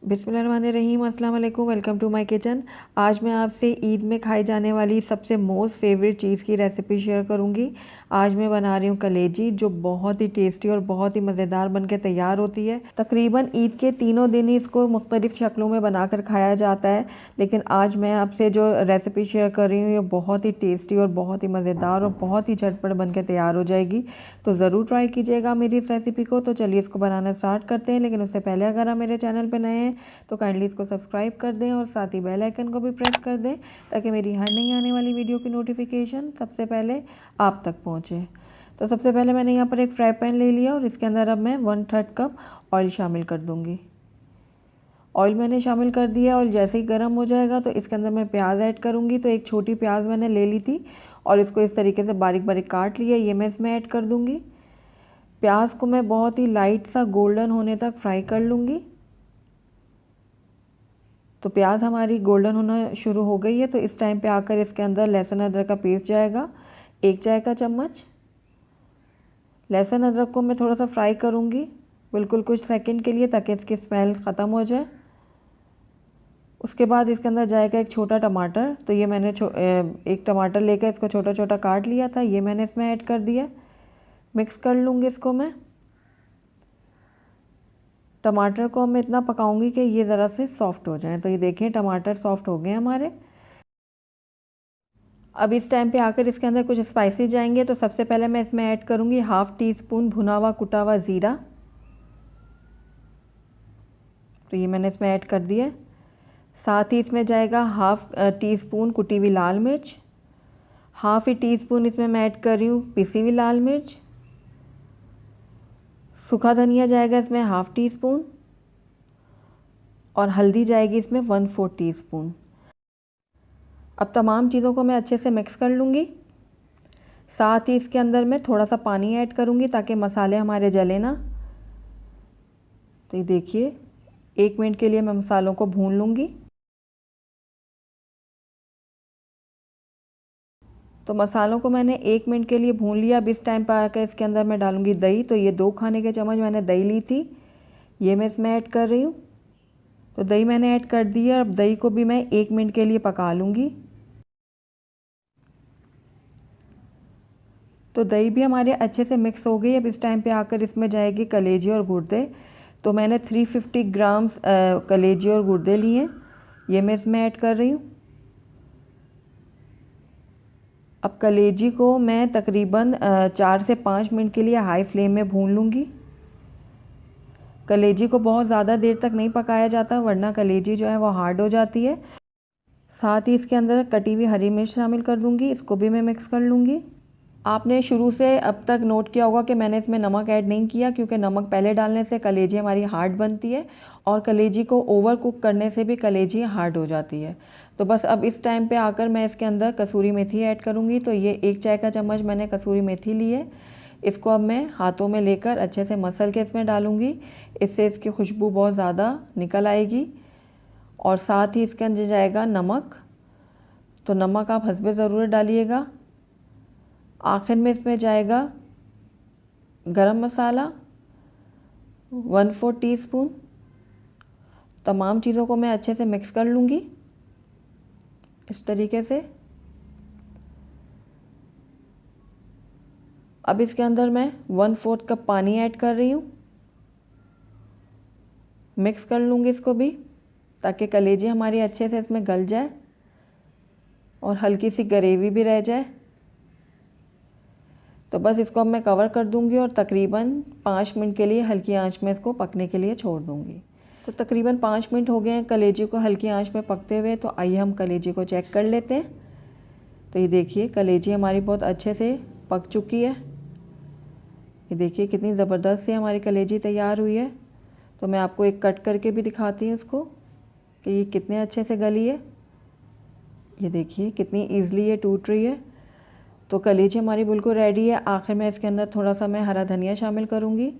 बिस्मिल्लाहिर्रहमानिर्रहीम, अस्सलाम वालेकुम। Welcome to my kitchen. आज मैं आपसे ईद में खाई जाने वाली सबसे मोस्ट फेवरेट चीज़ की रेसिपी शेयर करूंगी। आज मैं बना रही हूँ कलेजी, जो बहुत ही टेस्टी और बहुत ही मज़ेदार बनके तैयार होती है। तकरीबन ईद के तीनों दिन ही इसको मुख्तलिफ़ शक्लों में बनाकर खाया जाता है, लेकिन आज मैं आपसे जो रेसिपी शेयर कर रही हूँ ये बहुत ही टेस्टी और बहुत ही मज़ेदार और बहुत ही झटपट बनके तैयार हो जाएगी। तो ज़रूर ट्राई कीजिएगा मेरी इस रेसिपी को। तो चलिए इसको बनाना स्टार्ट करते हैं, लेकिन उससे पहले अगर आप मेरे चैनल पर नए हैं तो काइंडली इसको सब्सक्राइब कर दें और साथ ही बेल आइकन को भी प्रेस कर दें, ताकि मेरी हर नई आने वाली वीडियो की नोटिफिकेशन सबसे पहले आप तक पहुंचे। तो सबसे पहले मैंने यहाँ पर एक फ्राई पैन ले लिया और इसके अंदर अब मैं 1/3 कप ऑयल शामिल कर दूँगी। ऑयल मैंने शामिल कर दिया। ऑयल जैसे ही गर्म हो जाएगा तो इसके अंदर मैं प्याज ऐड करूँगी। तो एक छोटी प्याज मैंने ले ली थी और इसको इस तरीके से बारीक बारीक काट लिया, ये मैं इसमें ऐड कर दूँगी। प्याज को मैं बहुत ही लाइट सा गोल्डन होने तक फ्राई कर लूँगी। तो प्याज हमारी गोल्डन होना शुरू हो गई है। तो इस टाइम पे आकर इसके अंदर लहसुन अदरक का पेस्ट जाएगा, 1 चाय का चम्मच। लहसुन अदरक को मैं थोड़ा सा फ्राई करूँगी, बिल्कुल कुछ सेकंड के लिए, ताकि इसकी स्मेल ख़त्म हो जाए। उसके बाद इसके अंदर जाएगा एक छोटा टमाटर। तो ये मैंने एक टमाटर लेकर इसको छोटा छोटा काट लिया था, ये मैंने इसमें ऐड कर दिया। मिक्स कर लूँगी इसको मैं। टमाटर को मैं इतना पकाऊंगी कि ये ज़रा से सॉफ्ट हो जाए। तो ये देखिए टमाटर सॉफ्ट हो गए हमारे। अब इस टाइम पे आकर इसके अंदर कुछ स्पाइसेस जाएंगे। तो सबसे पहले मैं इसमें ऐड करूँगी 1/2 टीस्पून भुना हुआ कुटा हुआ ज़ीरा। तो ये मैंने इसमें ऐड कर दिया। साथ ही इसमें जाएगा 1/2 टीस्पून कुटी हुई लाल मिर्च। 1/2 टीस्पून इसमें मैं ऐड कर रही हूँ पिसी हुई लाल मिर्च। सूखा धनिया जाएगा इसमें 1/2 टीस्पून और हल्दी जाएगी इसमें 1/4 टीस्पून। अब तमाम चीज़ों को मैं अच्छे से मिक्स कर लूँगी। साथ ही इसके अंदर मैं थोड़ा सा पानी ऐड करूँगी ताकि मसाले हमारे जले ना। तो ये देखिए 1 मिनट के लिए मैं मसालों को भून लूँगी। तो मसालों को मैंने 1 मिनट के लिए भून लिया। अब इस टाइम पर आकर इसके अंदर मैं डालूँगी दही। तो ये 2 खाने के चम्मच मैंने दही ली थी, ये मैं इसमें ऐड कर रही हूँ। तो दही मैंने ऐड कर दी है। अब दही को भी मैं 1 मिनट के लिए पका लूँगी। तो दही भी हमारे अच्छे से मिक्स हो गई। अब इस टाइम पे आकर इसमें जाएगी कलेजी और गुर्दे। तो मैंने 350 ग्राम्स कलेजी और गुर्दे लिए हैं, ये मैं इसमें ऐड कर रही हूँ। अब कलेजी को मैं तकरीबन 4 से 5 मिनट के लिए हाई फ्लेम में भून लूँगी। कलेजी को बहुत ज़्यादा देर तक नहीं पकाया जाता, वरना कलेजी जो है वो हार्ड हो जाती है। साथ ही इसके अंदर कटी हुई हरी मिर्च शामिल कर दूँगी, इसको भी मैं मिक्स कर लूँगी। आपने शुरू से अब तक नोट किया होगा कि मैंने इसमें नमक ऐड नहीं किया, क्योंकि नमक पहले डालने से कलेजी हमारी हार्ड बनती है और कलेजी को ओवर कुक करने से भी कलेजी हार्ड हो जाती है। तो बस अब इस टाइम पे आकर मैं इसके अंदर कसूरी मेथी ऐड करूँगी। तो ये 1 चाय का चम्मच मैंने कसूरी मेथी ली है। इसको अब मैं हाथों में लेकर अच्छे से मसल के इसमें डालूँगी, इससे इसकी खुशबू बहुत ज़्यादा निकल आएगी। और साथ ही इसके अंदर जाएगा नमक। तो नमक आप हस्बे ज़रूरत डालिएगा। आखिर में इसमें जाएगा गरम मसाला 1/4 टीस्पून। तमाम चीज़ों को मैं अच्छे से मिक्स कर लूँगी इस तरीके से। अब इसके अंदर मैं 1/4 कप पानी ऐड कर रही हूँ। मिक्स कर लूँगी इसको भी, ताकि कलेजी हमारी अच्छे से इसमें गल जाए और हल्की सी ग्रेवी भी रह जाए। तो बस इसको अब मैं कवर कर दूंगी और तकरीबन 5 मिनट के लिए हल्की आंच में इसको पकने के लिए छोड़ दूंगी। तो तकरीबन 5 मिनट हो गए हैं कलेजी को हल्की आंच में पकते हुए। तो आइए हम कलेजी को चेक कर लेते हैं। तो ये देखिए कलेजी हमारी बहुत अच्छे से पक चुकी है। ये देखिए कितनी ज़बरदस्त से हमारी कलेजी तैयार हुई है। तो मैं आपको एक कट करके भी दिखाती हूँ इसको कि ये कितने अच्छे से गली है। ये देखिए कितनी ईज़िली ये टूट रही है। तो कलेजी हमारी बिल्कुल रेडी है। आखिर में इसके अंदर थोड़ा सा मैं हरा धनिया शामिल करूँगी,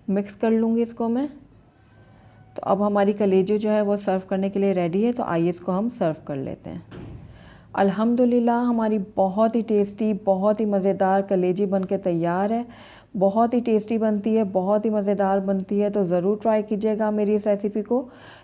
मिक्स कर लूँगी इसको मैं। तो अब हमारी कलेजी जो है वो सर्व करने के लिए रेडी है। तो आइए इसको हम सर्व कर लेते हैं। अल्हम्दुलिल्लाह हमारी बहुत ही टेस्टी, बहुत ही मज़ेदार कलेजी बनके तैयार है। बहुत ही टेस्टी बनती है, बहुत ही मज़ेदार बनती है। तो ज़रूर ट्राई कीजिएगा मेरी इस रेसिपी को।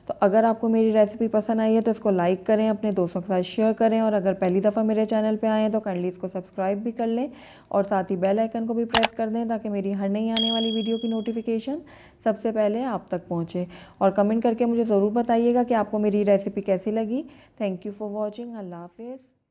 तो अगर आपको मेरी रेसिपी पसंद आई है तो इसको लाइक करें, अपने दोस्तों के साथ शेयर करें, और अगर पहली दफ़ा मेरे चैनल पे आए हैं तो काइंडली इसको सब्सक्राइब भी कर लें और साथ ही बेल आइकन को भी प्रेस कर दें ताकि मेरी हर नई आने वाली वीडियो की नोटिफिकेशन सबसे पहले आप तक पहुँचे। और कमेंट करके मुझे ज़रूर बताइएगा कि आपको मेरी रेसिपी कैसी लगी। Thank you for watching. अल्लाह हाफिज़।